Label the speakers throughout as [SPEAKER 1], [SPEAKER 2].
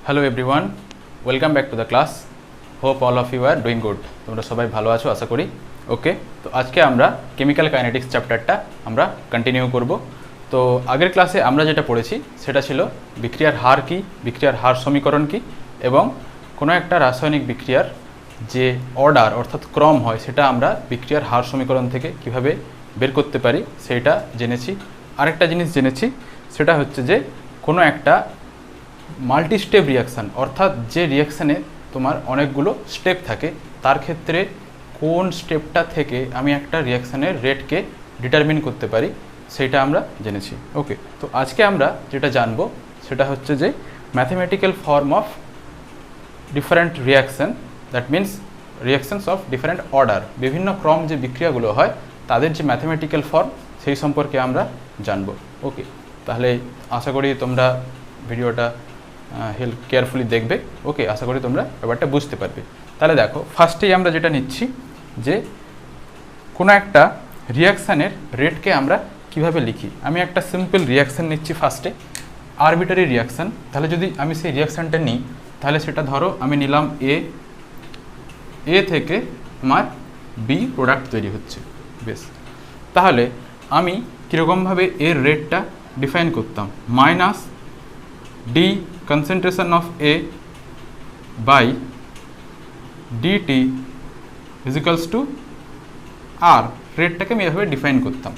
[SPEAKER 1] Hello everyone, welcome back to the class. Hope all of you are doing good. তোমরা সবাই ভালো আছো আশা করি। ওকে, তো আজকে আমরা কেমিক্যাল কাইনেটিক্স চ্যাপ্টারটা আমরা কন্টিনিউ করব। তো আগের ক্লাসে আমরা যেটা পড়েছি সেটা ছিল বিক্রিয়ার হার কি, বিক্রিয়ার হার সমীকরণ কি এবং কোনো একটা রাসায়নিক বিক্রিয়ার যে অর্ডার অর্থাৎ ক্রম হয় সেটা আমরা বিক্রিয়ার হার সমীকরণ থেকে কিভাবে বের করতে পারি সেইটা জেনেছি। আরেকটা জিনিস জেনেছি সেটা হচ্ছে যে কোনো একটা মাল্টি স্টেপ রিয়াকশান অর্থাৎ যে রিয়াকশানে তোমার অনেকগুলো স্টেপ থাকে তার ক্ষেত্রে কোন স্টেপটা থেকে আমি একটা রিয়াকশানের রেটকে ডিটারমিন করতে পারি সেইটা আমরা জেনেছি। ওকে, তো আজকে আমরা যেটা জানবো সেটা হচ্ছে যে mathematical form of different reaction, that means reactions of different order, বিভিন্ন ক্রম যে বিক্রিয়াগুলো হয় তাদের যে ম্যাথমেটিক্যাল ফর্ম সেই সম্পর্কে আমরা জানবো। ওকে, তাহলে আশা করি তোমরা ভিডিওটা কেয়ারফুলি দেখবে। ওকে, আশা করি তোমরা ব্যাপারটা বুঝতে পারবে। তাহলে দেখো, ফার্স্টেই আমরা যেটা নিচ্ছি যে কোনো একটা রিয়াকশানের রেটকে আমরা কিভাবে লিখি। আমি একটা সিম্পল রিয়াকশান নিচ্ছি ফার্স্টে, আরবিটারি রিয়াকশান। তাহলে যদি আমি সেই রিয়াকশানটা নিই তাহলে সেটা ধরো আমি নিলাম এ থেকে আমার বি প্রোডাক্ট তৈরি হচ্ছে। বেশ, তাহলে আমি কীরকমভাবে এর রেটটা ডিফাইন করতাম, minus D concentration of A by dt is equals to R, রেটটাকে আমি এভাবে ডিফাইন করতাম।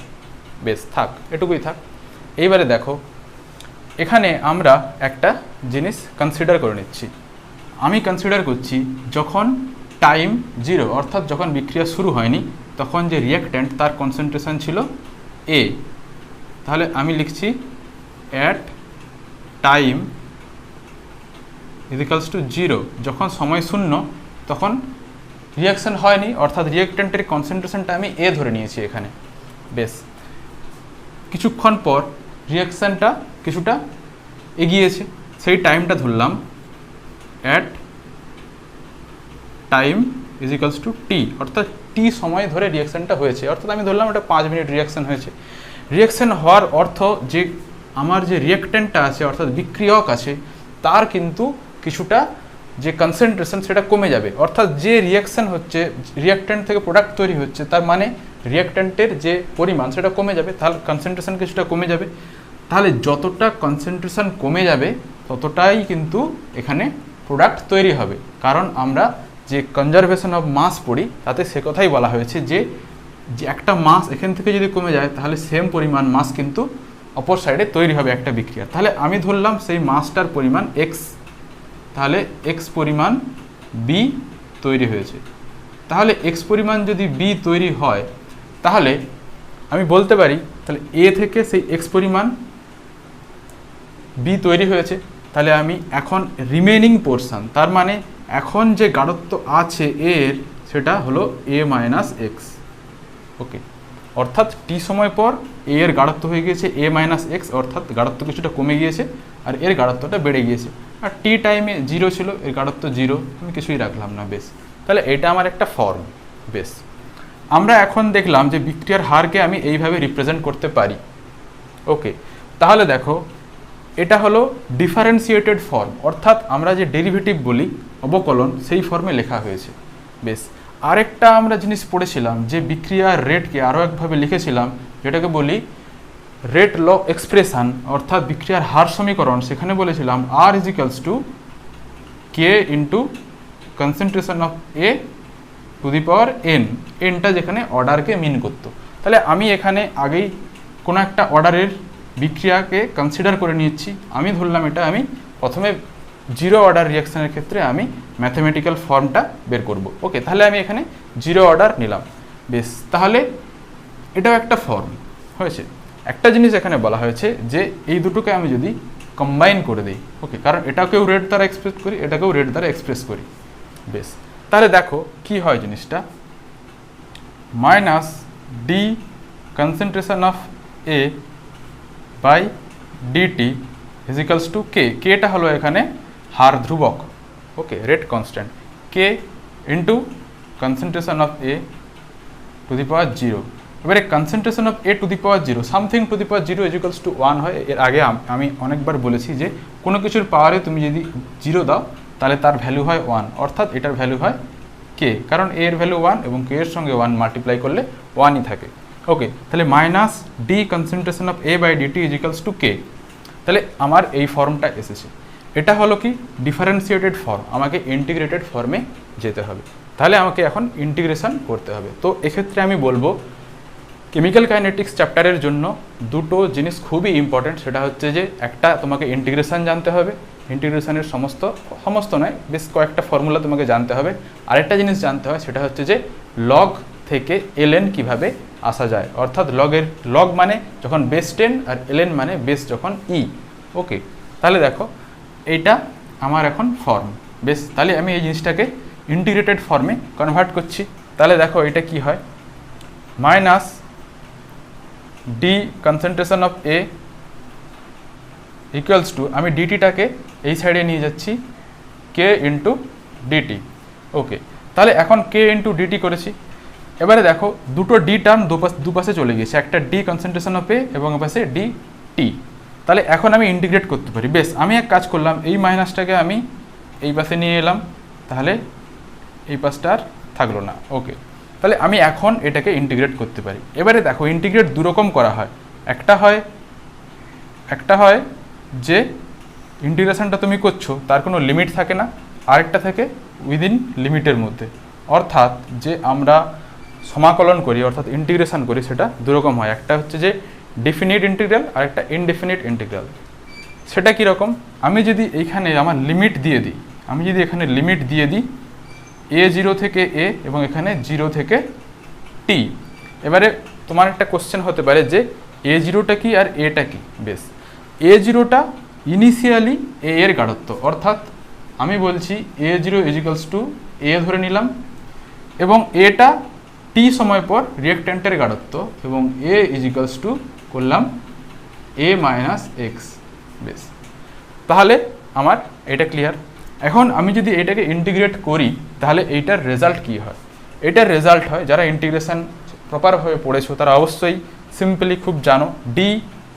[SPEAKER 1] বেশ, থাক, এটুকুই থাক। এইবারে দেখো, এখানে আমরা একটা জিনিস কনসিডার করে নিচ্ছি। আমি কনসিডার করছি যখন টাইম 0 অর্থাৎ যখন বিক্রিয়া শুরু হয়নি তখন যে রিয়াক্ট্যান্ট তার কনসেন্ট্রেশন ছিল A। তাহলে আমি লিখছি অ্যাট টাইম ইজিক্যালস টু 0, যখন সময় শূন্য তখন রিয়াকশান হয়নি অর্থাৎ রিয়াক্ট্যান্টের কনসেন্ট্রেশনটা আমি এ ধরে নিয়েছি এখানে। বেশ, কিছুক্ষণ পর রিয়াকশানটা কিছুটা এগিয়েছে, সেই টাইমটা ধরলাম অ্যাট টাইম ইজিক্যালস টু টি, অর্থাৎ টি সময় ধরে রিয়াকশানটা হয়েছে, অর্থাৎ আমি ধরলাম এটা 5 মিনিট রিয়াকশান হয়েছে। রিয়াকশান হওয়ার অর্থ যে আমার যে রিয়াক্ট্যান্টটা আছে অর্থাৎ বিক্রিয়ক আছে তার কিন্তু কিছুটা যে কনসেন্ট্রেশন সেটা কমে যাবে, অর্থাৎ যে রিয়াকশান হচ্ছে রিয়াক্ট্যান্ট থেকে প্রোডাক্ট তৈরি হচ্ছে তার মানে রিয়াক্ট্যান্টের যে পরিমাণ সেটা কমে যাবে, তাহলে কনসেন্ট্রেশন কিছুটা কমে যাবে। তাহলে যতটা কনসেন্ট্রেশন কমে যাবে ততটাই কিন্তু এখানে প্রোডাক্ট তৈরি হবে, কারণ আমরা যে কনজারভেশন অফ মাস পড়ি তাতে সে কথাই বলা হয়েছে যে একটা মাস এখান থেকে যদি কমে যায় তাহলে সেম পরিমাণ মাস কিন্তু অপর সাইডে তৈরি হবে একটা বিক্রিয়া। তাহলে আমি ধরলাম সেই মাসটার পরিমাণ এক্স, তাহলে এক্স পরিমাণ বি তৈরি হয়েছে। তাহলে এক্স পরিমাণ যদি বি তৈরি হয় তাহলে আমি বলতে পারি তাহলে এ থেকে সেই এক্স পরিমাণ বি তৈরি হয়েছে। তাহলে আমি এখন রিমেনিং পোর্শন, তার মানে এখন যে গাঢ়ত্ব আছে এর সেটা হলো এ মাইনাস এক্স। ওকে, অর্থাৎ টি সময় পর এ এর গাঢ়ত্ব হয়ে গিয়েছে এ মাইনাস এক্স, অর্থাৎ গাঢ়ত্ব কিছুটা কমে গিয়েছে আর এর গাঢ়ত্বটা বেড়ে গিয়েছে। আর টি টাইমে 0 ছিল, এর গাঢ়ত্ব 0, আমি কিছুই রাখলাম না। বেশ, তাহলে এটা আমার একটা ফর্ম। বেশ, আমরা এখন দেখলাম যে বিক্রিয়ার হারকে আমি এইভাবে রিপ্রেজেন্ট করতে পারি। ওকে, তাহলে দেখো, এটা হলো ডিফারেন্সিয়েটেড ফর্ম, অর্থাৎ আমরা যে ডেরিভেটিভ বলি অবকলন সেই ফর্মে লেখা হয়েছে। বেশ, আরেকটা আমরা জিনিস পড়েছিলাম যে বিক্রিয়ার রেটকে আরও একভাবে লিখেছিলাম যেটাকে বলি রেট ল এক্সপ্রেশন অর্থাৎ বিক্রিয়ার হার সমীকরণ। সেখানে বলেছিলাম আর equals to K into concentration of A to the power n, এনটা যেখানে অর্ডারকে মিন করতো। তাহলে আমি এখানে আগেই কোনো একটা অর্ডারের বিক্রিয়াকে কনসিডার করে নিচ্ছি। আমি ধরলাম এটা আমি প্রথমে 0 অর্ডার রিয়াকশানের ক্ষেত্রে আমি ম্যাথমেটিক্যাল ফর্মটা বের করব। ওকে, তাহলে আমি এখানে 0 অর্ডার নিলাম। বেশ, তাহলে এটাও একটা ফর্ম হয়েছে। একটা জিনিস এখানে বলা হয়েছে যে এই দুটোকে আমি যদি কম্বাইন করে দিই, ওকে, কারণ এটাকেও রেট দ্বারা এক্সপ্রেস করি এটাকেও রেট দ্বারা এক্সপ্রেস করি। বেশ, তাহলে দেখো কি হয় জিনিসটা, minus D concentration of A by DT is equals to K, কেটা হলো এখানে হার ধ্রুবক, okay, rate constant, K into concentration of A to the power 0। এবারে concentration of A to the power zero, something to the power zero equals to 1 হয়। এর আগে আমি অনেকবার বলেছি যে কোনো কিছুর পাওয়ারে তুমি যদি জিরো দাও তাহলে তার ভ্যালু হয় 1, অর্থাৎ এটার ভ্যালু হয় কে, কারণ এ এর ভ্যালু 1 এবং কে এর সঙ্গে 1 মাল্টিপ্লাই করলে 1ই থাকে। ওকে, তাহলে minus D concentration of A by DT equals to K. তাহলে আমার এই ফর্মটা এসেছে। এটা হলো কি ডিফারেন্সিয়েটেড ফর্ম, আমাকে ইন্টিগ্রেটেড ফর্মে যেতে হবে। তাহলে আমাকে এখন ইন্টিগ্রেশন করতে হবে। তো এক্ষেত্রে আমি বলবো কেমিক্যাল কাইনেটিক্স চ্যাপ্টারের জন্য দুটো জিনিস খুবই ইম্পর্টেন্ট। সেটা হচ্ছে যে একটা তোমাকে ইন্টিগ্রেশন জানতে হবে, ইন্টিগ্রেশনের সমস্ত নয়, বেশ কয়েকটা ফর্মুলা তোমাকে জানতে হবে। আরেকটা জিনিস জানতে হয়, সেটা হচ্ছে যে লগ থেকে ln কিভাবে আসা যায়, অর্থাৎ লগ মানে যখন বেস 10 আর ln মানে বেস যখন ই। ওকে, তাহলে দেখো এইটা আমার এখন ফর্ম। বেশ, তাহলে আমি এই জিনিসটাকে ইন্টিগ্রেটেড ফর্মে কনভার্ট করছি। তাহলে দেখো এটা কি হয়, minus D concentration of A equals to, আমি ডিটিটাকে এই সাইডে নিয়ে যাচ্ছি, কে ইন্টু ডিটি। ওকে, তাহলে এখন কে ইন্টু ডিটি করেছি। এবারে দেখো দুটো ডি টার্ম দুপাশে চলে গেছে, একটা ডি কনসেন্ট্রেশন অফ এ এবং পাশে ডি টি। তাহলে এখন আমি ইন্টিগ্রেট করতে পারি। বেশ, আমি এক কাজ করলাম, এই মাইনাসটাকে আমি এই পাশে নিয়ে এলাম, তাহলে এই পাশটা আর থাকলো না। ওকে, তাহলে আমি এখন এটাকে ইন্টিগ্রেট করতে পারি। এবারে দেখো ইন্টিগ্রেট দুরকম করা হয়, একটা হয় যে ইন্টিগ্রেশনটা তুমি করছো তার কোনো লিমিট থাকে না, আরেকটা থাকে উইদিন লিমিটের মধ্যে। অর্থাৎ যে আমরা সমাকলন করি অর্থাৎ ইন্টিগ্রেশন করি সেটা দুরকম হয়, একটা হচ্ছে যে ডেফিনিট ইন্টিগ্রাল আর একটা ইনডেফিনিট ইন্টিগ্রাল। সেটা কীরকম, আমি যদি এইখানে আমার লিমিট দিয়ে দিই, a0 থেকে a এবং এখানে 0 থেকে t। এবারে তোমার একটা কোশ্চেন হতে পারে যে a0টা কি আর a-টা কি। বেশ, a0টা ইনিশিয়ালি a এর গাঢ়ত্ব, অর্থাৎ আমি বলছি a0 ইজিক্যালস টু a ধরে নিলাম, এবং এটা t সময় পর রিঅ্যাকট্যান্টের গাঢ়ত্ব, এবং a ইজিক্যালস টু করলাম a মাইনাস এক্স। বেশ, তাহলে আমার এটা ক্লিয়ার। এখন আমি যদি এটাকে ইন্টিগ্রেট করি তাহলে এইটার রেজাল্ট কি হয়, এটার রেজাল্ট হয়, যারা ইন্টিগ্রেশন প্রপারভাবে পড়েছো তারা অবশ্যই সিম্পলি খুব জানো, ডি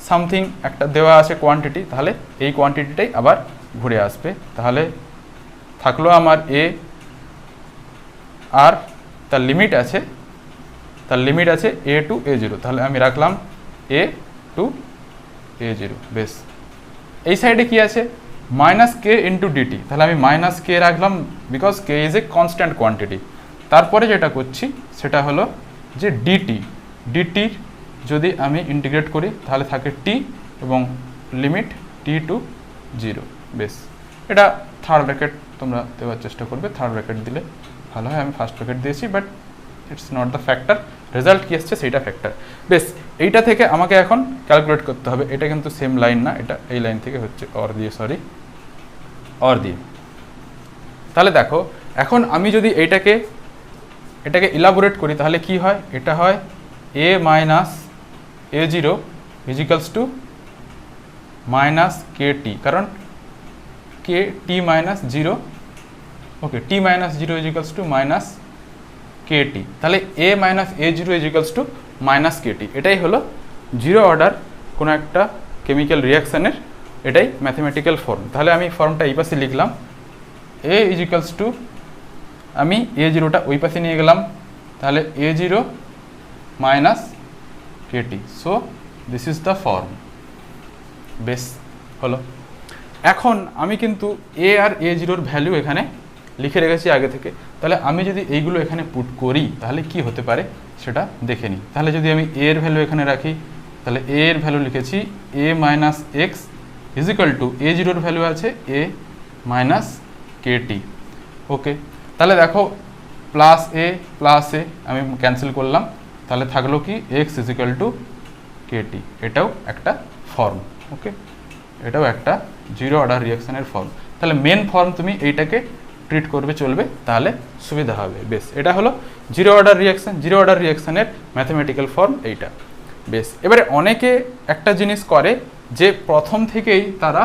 [SPEAKER 1] সামথিং একটা দেওয়া আছে কোয়ান্টিটি, তাহলে এই কোয়ান্টিটিটাই আবার ঘুরে আসবে। তাহলে থাকলো আমার এ, আর তার লিমিট আছে এ টু a0, তাহলে আমি রাখলাম এ টু a0। বেশ, এই সাইডে কি আছে মাইনাস কে ইন্টু ডিটি, তাহলে আমি মাইনাস কে রাখলাম because K is a constant quantity. তারপরে যেটা করছি সেটা হলো যে ডিটির যদি আমি ইন্টিগ্রেট করি তাহলে থাকে টি এবং লিমিট টি টু 0। বেশ, এটা থার্ড ব্র্যাকেট তোমরা দেওয়ার চেষ্টা করবে, থার্ড ব্র্যাকেট দিলে ভালো হয়। আমি ফার্স্ট ব্র্যাকেট দিয়েছি, but it's not the factor, result কী আসছে সেইটা ফ্যাক্টর। বেশ, এইটা থেকে আমাকে এখন ক্যালকুলেট করতে হবে। এটা কিন্তু সেম লাইন না, এটা এই লাইন থেকে হচ্ছে অর দিয়ে। তাহলে দেখো এখন আমি যদি এটাকে ইলাবোরেট করি তাহলে কি হয়, এটা হয় a minus a0 equals to minus kt, কারণ kt minus 0। Okay, t minus 0 equals to minus kt, তাহলে a minus a0 equals to minus kt। এটাই হলো জিরো অর্ডার কোনো একটা কেমিক্যাল রিয়াকশানের এটাই ম্যাথমেটিক্যাল ফর্ম। তাহলে আমি ফর্মটা এই পাশে লিখলাম, a ইজিক্যালস টু, আমি a0টা ওই পাশে নিয়ে গেলাম, তাহলে a0 minus kt, so this is the form. বেশ, হলো। এখন আমি কিন্তু a আর a0-র ভ্যালু এখানে লিখে রেখেছি আগে থেকে, তাহলে আমি যদি এইগুলো এখানে পুট করি তাহলে কি হতে পারে সেটা দেখে নিই। তাহলে যদি আমি a এর ভ্যালু এখানে রাখি, তাহলে a এর ভ্যালু লিখেছি a minus X equal to a0-র ভ্যালু আছে a মাইনাস kt। ওকে, তাহলে দেখো প্লাস এ আমি ক্যান্সেল করলাম, তাহলে থাকলো কি এক্স ইজিক্যাল টু kt। এটাও একটা ফর্ম। ওকে, এটাও একটা জিরো অর্ডার রিয়াকশানের ফর্ম। তাহলে মেন ফর্ম তুমি এইটাকে ট্রিট করবে, চলবে, তাহলে সুবিধা হবে। বেশ, এটা হলো জিরো অর্ডার রিয়াকশানের ম্যাথমেটিক্যাল ফর্ম এইটা। বেশ, এবারে অনেকে একটা জিনিস করে যে প্রথম থেকেই তারা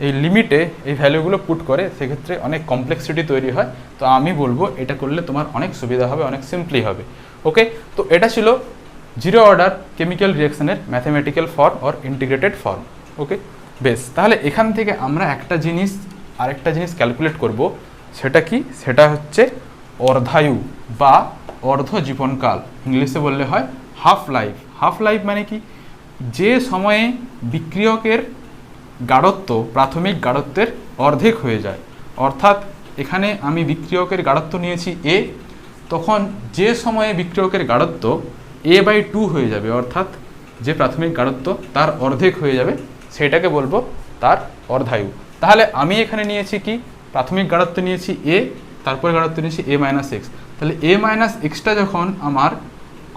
[SPEAKER 1] এই লিমিটে এই ভ্যালুগুলো পুট করে, সেক্ষেত্রে অনেক কমপ্লেক্সিটি তৈরি হয়। তো আমি বলবো এটা করলে তোমার অনেক সুবিধা হবে, অনেক সিম্পলি হবে। ওকে, তো এটা ছিল জিরো অর্ডার কেমিক্যাল রিয়াকশনের mathematical form or integrated form. Okay, বেশ, তাহলে এখান থেকে আমরা আরেকটা জিনিস ক্যালকুলেট করব। সেটা কি? সেটা হচ্ছে অর্ধায়ু বা অর্ধ জীবনকাল, ইংলিশে বললে হয় হাফ লাইফ। হাফ লাইফ মানে কি? যে সময়ে বিক্রিয়কের গাঢ়ত্ব প্রাথমিক গাঢ়ত্বের অর্ধেক হয়ে যায়, অর্থাৎ এখানে আমি বিক্রিয়কের গাঢ়ত্ব নিয়েছি এ, তখন যে সময়ে বিক্রিয়কের গাঢ়ত্ব a/2 হয়ে যাবে, অর্থাৎ যে প্রাথমিক গাঢ়ত্ব তার অর্ধেক হয়ে যাবে, সেটাকে বলবো তার অর্ধায়ু। তাহলে আমি এখানে নিয়েছি কি? প্রাথমিক গাঢ়ত্ব নিয়েছি a, তারপরে গাঢ়ত্ব নিয়েছি a-x। তাহলে a-xটা যখন আমার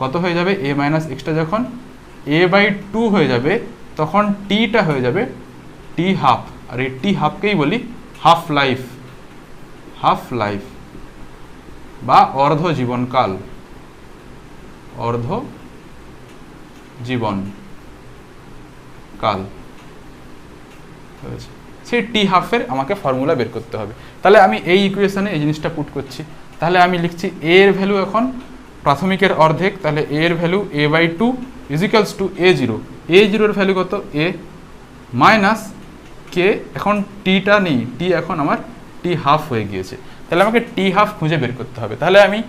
[SPEAKER 1] কত হয়ে যাবে? a-xটা যখন a/2 হয়ে যাবে, তখন টিটা হয়ে যাবে টি হাফ, আর এই টি হাফকেই বলি হাফ লাইফ। হাফ লাইফ বা অর্ধ জীবনকাল, অর্ধ জীবন কাল হয়েছে। সেই টি হাফের আমাকে ফর্মুলা বের করতে হবে। তাহলে আমি এই ইকুয়েশনে এই জিনিসটা পুট করছি। তাহলে আমি লিখছি এ এর ভ্যালু এখন প্রাথমিকের অর্ধেক, তাহলে এ এর value a/2 ইজিক্যালস to a0। a0 এর ভ্যালু কত? a মাইনাস কে, এখন টিটা নেই, টি এখন আমার টি হাফ হয়ে গিয়েছে। তাহলে আমাকে টি হাফ খুঁজে বের করতে হবে। তাহলে আমি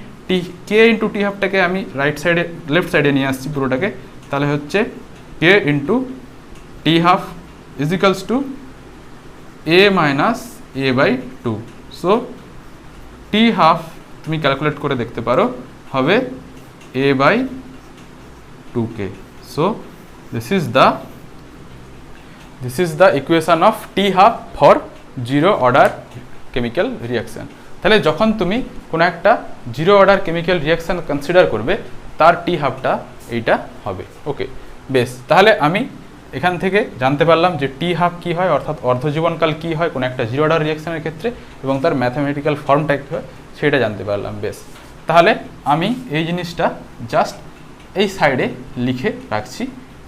[SPEAKER 1] কে ইন্টু টি হাফটাকে আমি লেফট সাইডে নিয়ে আসছি পুরোটাকে। তাহলে হচ্ছে K into T half equals to a minus a/2। So T half তুমি ক্যালকুলেট করে দেখতে পারো, হবে a/2k। So this is the equation of T half for zero order chemical reaction. তাহলে যখন তুমি কোনো একটা zero order chemical reaction consider করবে, তার টি হাফটা এইটা হবে। ওকে, বেশ, তাহলে আমি এখান থেকে জানতে পারলাম যে টি হাফ কী হয়, অর্থাৎ অর্ধজীবনকাল কী হয় কোনো একটা জিরো অর্ডার রিয়াকশানের ক্ষেত্রে, এবং তার ম্যাথামেটিক্যাল ফর্মটা কী হয় সেটা জানতে পারলাম। বেশ, তাহলে আমি এই জিনিসটা জাস্ট এই সাইডে লিখে রাখছি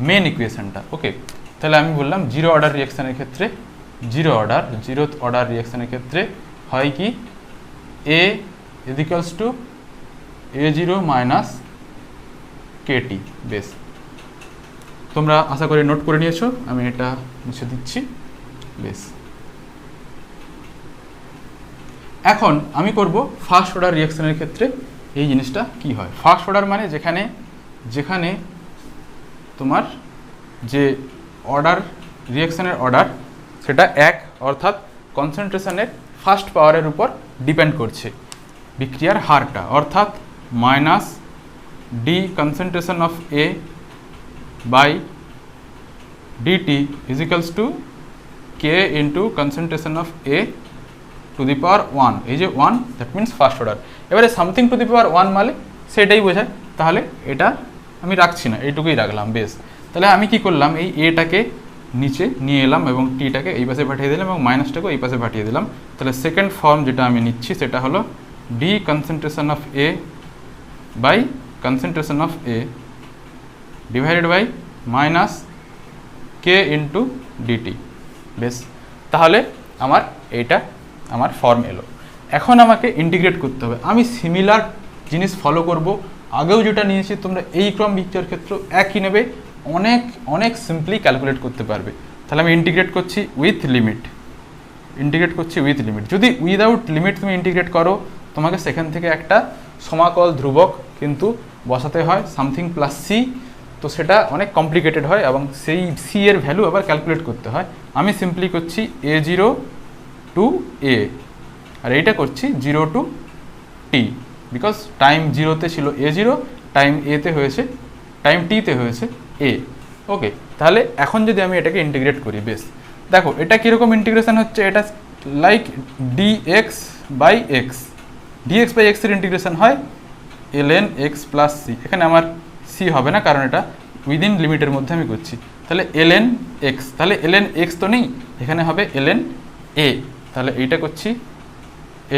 [SPEAKER 1] মেন ইকুয়েশনটা। ওকে, তাহলে আমি বললাম জিরো অর্ডার রিয়াকশানের ক্ষেত্রে, জিরো অর্ডার রিয়াকশানের ক্ষেত্রে হয় কি? a equals to a0 minus kt। বেশ, তোমরা আশা করি নোট করে নিয়েছো, আমি এটা মুছে দিচ্ছি। বেশ, এখন আমি করব ফার্স্ট অর্ডার রিয়াকশানের ক্ষেত্রে এই জিনিসটা কি হয়। ফার্স্ট অর্ডার মানে যেখানে তোমার যে অর্ডার রিয়াকশানের অর্ডার সেটা এক, অর্থাৎ কনসেন্ট্রেশনের ফার্স্ট পাওয়ারের উপর ডিপেন্ড করছে বিক্রিয়ার হারটা, অর্থাৎ minus D concentration of A by DT equals to K into concentration of A to the power 1। এই যে 1, দ্যাট মিনস ফার্স্ট অর্ডার। এবারে সামথিং টু দি পাওয়ার 1 মানে সেটাই বোঝায়, তাহলে এটা আমি রাখছি না, এইটুকুই রাখলাম। বেশ, তাহলে আমি কি করলাম? এই এটাকে নিচে নিয়ে এলাম এবং টিটাকে এই পাশে পাঠিয়ে দিলাম এবং মাইনাসটাকে এই পাশে পাঠিয়ে দিলাম। তাহলে সেকেন্ড ফর্ম যেটা আমি নিচ্ছি সেটা হলো d concentration of A by concentration of A divided by minus k into dt. বেশ, তাহলে এইটা আমার ফর্ম এলো। এখন আমাকে ইন্টিগ্রেট করতে হবে। আমি সিমিলার জিনিস ফলো করব, আগেও যেটা নিয়েছি তোমরা এই ক্রম বিক্রিয়ার ক্ষেত্রেও একই নেবে, অনেক সিম্পলি ক্যালকুলেট করতে পারবে। তাহলে আমি ইন্টিগ্রেট করছি উইথ লিমিট। যদি উইদাউট লিমিট তুমি ইন্টিগ্রেট করো, তোমাকে সেখান থেকে একটা সমাকল ধ্রুবক কিন্তু বসাতে হয়, সামথিং প্লাস সি, তো সেটা অনেক কমপ্লিকেটেড হয় এবং সেই সি এর ভ্যালু আবার ক্যালকুলেট করতে হয়। আমি সিম্পলি করছি a0 টু a, আর এইটা করছি 0 টু t, বিকজ টাইম 0-তে ছিল a0, টাইম a-তে হয়েছে, টাইম t-তে হয়েছে a। ওকে, তাহলে এখন যদি আমি এটাকে ইন্টিগ্রেট করি, বেশ দেখো এটা কীরকম ইন্টিগ্রেশন হচ্ছে, এটা লাইক dx বাই এক্স এর ইন্টিগ্রেশন হয় ln x প্লাস সি। এখানে আমার সি হবে না কারণ এটা উইদিন লিমিটের মধ্যে আমি করছি। তাহলে ln x, তাহলে ln x তো নেই, এখানে হবে ln a। তাহলে এইটা করছি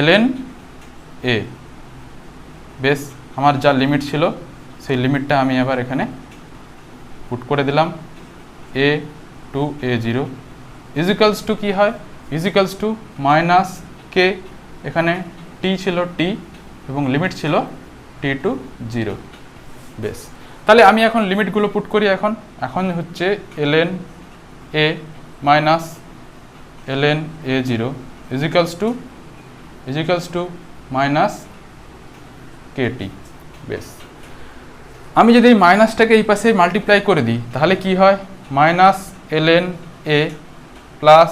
[SPEAKER 1] ln a। বেশ, আমার যা লিমিট ছিল সেই লিমিটটা আমি আবার এখানে পুট করে দিলাম, a to a0 equals to কী হয়? ইজিক্যালস টু মাইনাস কে, এখানে t ছিল t এবং লিমিট ছিল t টু 0। বেশ, তাহলে আমি এখন লিমিটগুলো পুট করি। এখন হচ্ছে ln a minus ln a0 equals to minus kt। বেশ, আমি যদি এই মাইনাসটাকে এই পাশে মাল্টিপ্লাই করে দিই তাহলে কি হয়, minus ln a plus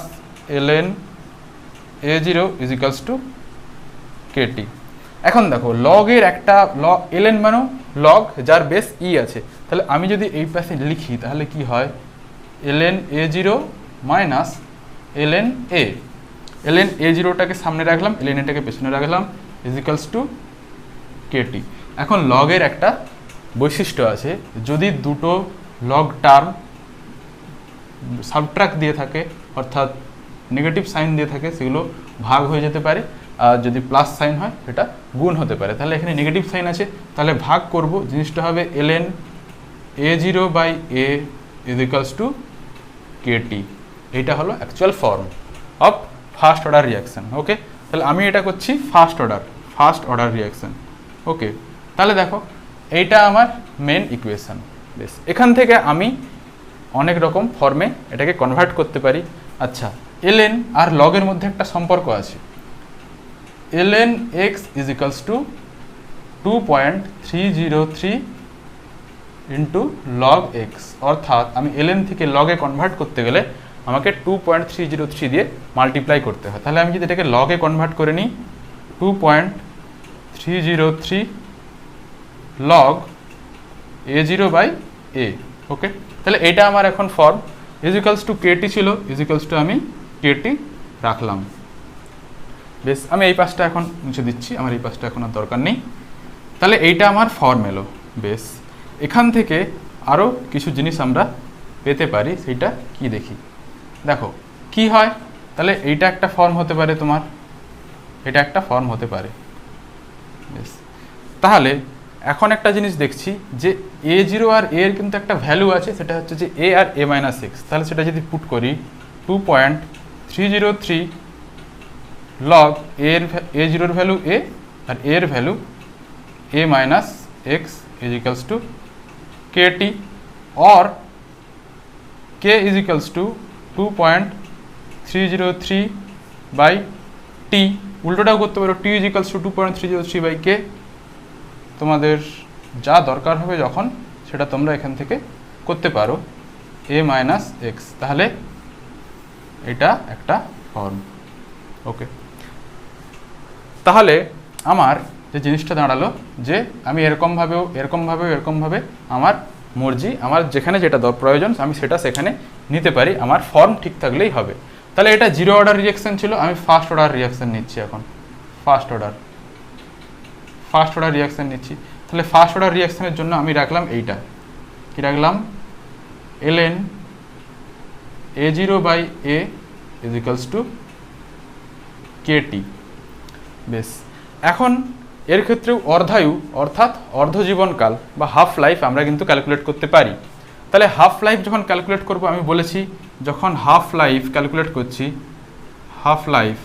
[SPEAKER 1] ln a0 equals to kt। এখন দেখো লগের একটা ln মানে লগ যার বেস ই আছে, তাহলে আমি যদি এই পাশে লিখি তাহলে কি হয়, ln a0 minus ln a। ln a0টাকে সামনে রাখলাম, ln a-টাকে পেছনে রাখলাম, ইজিক্যালস টু kt। এখন লগের একটা বৈশিষ্ট্য আছে, যদি দুটো লগ টার্ম সাবট্রাক্ট দিয়ে থাকে অর্থাৎ নেগেটিভ সাইন দিয়ে থাকে সেগুলো ভাগ হয়ে যেতে পারে, আর যদি প্লাস সাইন হয় সেটা গুণ হতে পারে। তাহলে এখানে নেগেটিভ সাইন আছে, তাহলে ভাগ করব, জিনিসটা হবে ln a0 by a equals to kt। এইটা হলো actual form of first order reaction. Okay, তাহলে আমি এটা করছি ফার্স্ট অর্ডার রিয়াকশান। ওকে, তাহলে দেখো এইটা আমার মেন ইকুয়েশন। বেশ, এখান থেকে আমি অনেক রকম ফর্মে এটাকে কনভার্ট করতে পারি। আচ্ছা, ln আর লগের মধ্যে একটা সম্পর্ক আছে, ln x equals to 2.303 into log x, অর্থাৎ আমি ln থেকে লগে কনভার্ট করতে গেলে আমাকে 2.303 দিয়ে মাল্টিপ্লাই করতে হয়। তাহলে আমি যদি এটাকে লগে কনভার্ট করে নিই, 2.303 লগ a0 বাই a। ওকে, তাহলে এটা আমার এখন ফর্ম। ইজিক্যালস টু kt ছিল, ইজিক্যালস টু আমি kt রাখলাম। বেশ, আমি এই পাশটা এখন মুছে দিচ্ছি, আমার এই পাশটা এখন আর দরকার নেই। তাহলে এইটা আমার ফর্ম এলো। বেশ, এখান থেকে আরও কিছু জিনিস আমরা পেতে পারি, সেইটা কি দেখি। দেখো কি হয়, তাহলে এইটা একটা ফর্ম হতে পারে, তোমার এটা একটা ফর্ম হতে পারে। বেশ, তাহলে এখন একটা জিনিস দেখছি যে a0 আর a এর কিন্তু একটা ভ্যালু আছে, সেটা হচ্ছে যে a আর a মাইনাস এক্স। তাহলে সেটা যদি পুট করি 2.303 লগ a0 এর ভ্যালু a আর a এর value a minus x equals to kt, or k equals to 2.303 by t। উল্টোটাও করতে পারো, t equals to 2.303 by k। তোমাদের যা দরকার হবে যখন সেটা তোমরা এখান থেকে করতে পারো, a মাইনাস এক্স। তাহলে এটা একটা ফর্ম। ওকে, তাহলে আমার যে জিনিসটা দাঁড়ালো যে আমি এরকমভাবে আমার মর্জি, আমার যেখানে যেটা প্রয়োজন আমি সেটা সেখানে নিতে পারি, আমার ফর্ম ঠিক থাকলেই হবে। তাহলে এটা জিরো অর্ডার রিয়াকশান ছিল, আমি ফার্স্ট অর্ডার রিয়াকশান নিচ্ছি। এখন ফার্স্ট অর্ডার রিয়াকশান নিচ্ছি। তাহলে ফার্স্ট অর্ডার রিয়াকশানের জন্য আমি রাখলাম এইটা, কি রাখলাম, ln a0 by a equals to kt। বেশ, এখন এর ক্ষেত্রেও অর্ধায়ু অর্থাৎ অর্ধজীবনকাল বা হাফ লাইফ আমরা কিন্তু ক্যালকুলেট করতে পারি। তাহলে হাফ লাইফ যখন ক্যালকুলেট করব, আমি বলেছি যখন হাফ লাইফ ক্যালকুলেট করছি, হাফ লাইফ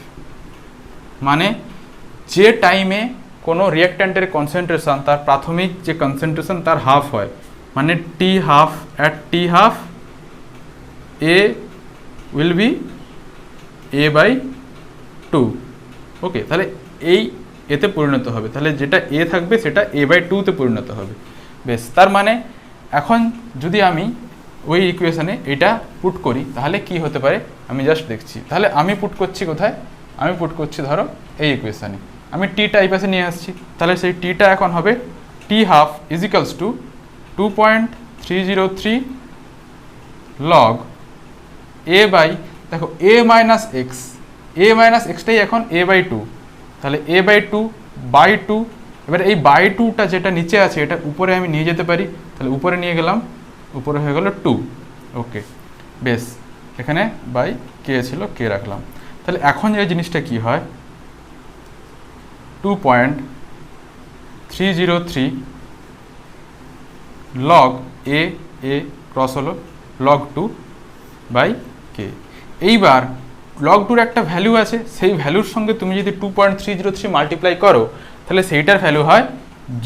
[SPEAKER 1] মানে যে টাইমে কোনো রিঅ্যাক্ট্যান্টের কনসেন্ট্রেশন তার প্রাথমিক যে কনসেন্ট্রেশন তার হাফ হয়, মানে T half, at T half A will be a by 2। Okay, তাহলে এই এতে পরিণত হবে, তাহলে যেটা a থাকবে সেটা a বাই 2-তে পরিণত হবে। বেশ, তার মানে এখন যদি আমি ওই ইকুয়েশানে এটা পুট করি তাহলে কি হতে পারে আমি জাস্ট দেখছি। তাহলে আমি পুট করছি কোথায়, আমি পুট করছি ধরো এই ইকুয়েশানে, আমি টিটা এই পাশে নিয়ে আসছি। তাহলে সেই টিটা এখন হবে T half equals to 2.303 log a by, দেখো a মাইনাস এক্সটাই এখন a বাই 2, তাহলে a বাই 2/2। এবার এই বাই 2টা যেটা নিচে আছে এটা উপরে আমি নিয়ে যেতে পারি, তাহলে উপরে নিয়ে গেলাম, উপরে হয়ে গেল 2। ওকে, বেশ, এখানে বাই কে ছিল, কে রাখলাম। তাহলে এখন এই জিনিসটা কি হয়, 2.303 লগ এ ক্রস হলো লগ 2 বাই কে। এইবার লগ 2-র একটা ভ্যালু আছে, সেই ভ্যালুর সঙ্গে তুমি যদি 2.303 মাল্টিপ্লাই করো তাহলে সেইটার ভ্যালু হয়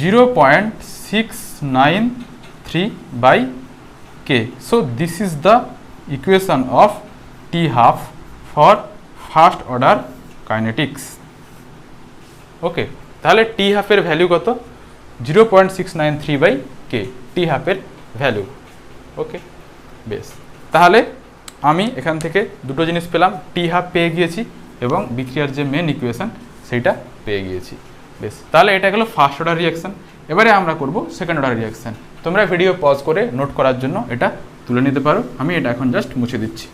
[SPEAKER 1] 0.693 3/k. So this is the equation of T half for first order kinetics. ওকে, তাহলে টি হাফের ভ্যালু কত? 0.693/k টি হাফের ভ্যালু। ওকে, বেশ, তাহলে আমি এখান থেকে দুটো জিনিস পেলাম, টি হাফ পেয়ে গিয়েছি এবং বিক্রিয়ার যে মেন ইকুয়েশন সেইটা পেয়ে গিয়েছি। বেশ, তাহলে এটা গেলো ফার্স্ট অর্ডার রিয়াকশান। এবারে আমরা করব সেকেন্ড অর্ডার রিয়াকশান। তোমরা ভিডিও পজ করে নোট করার জন্য এটা তুলে নিতে পারো, আমি এটা এখন জাস্ট মুছে দিচ্ছি।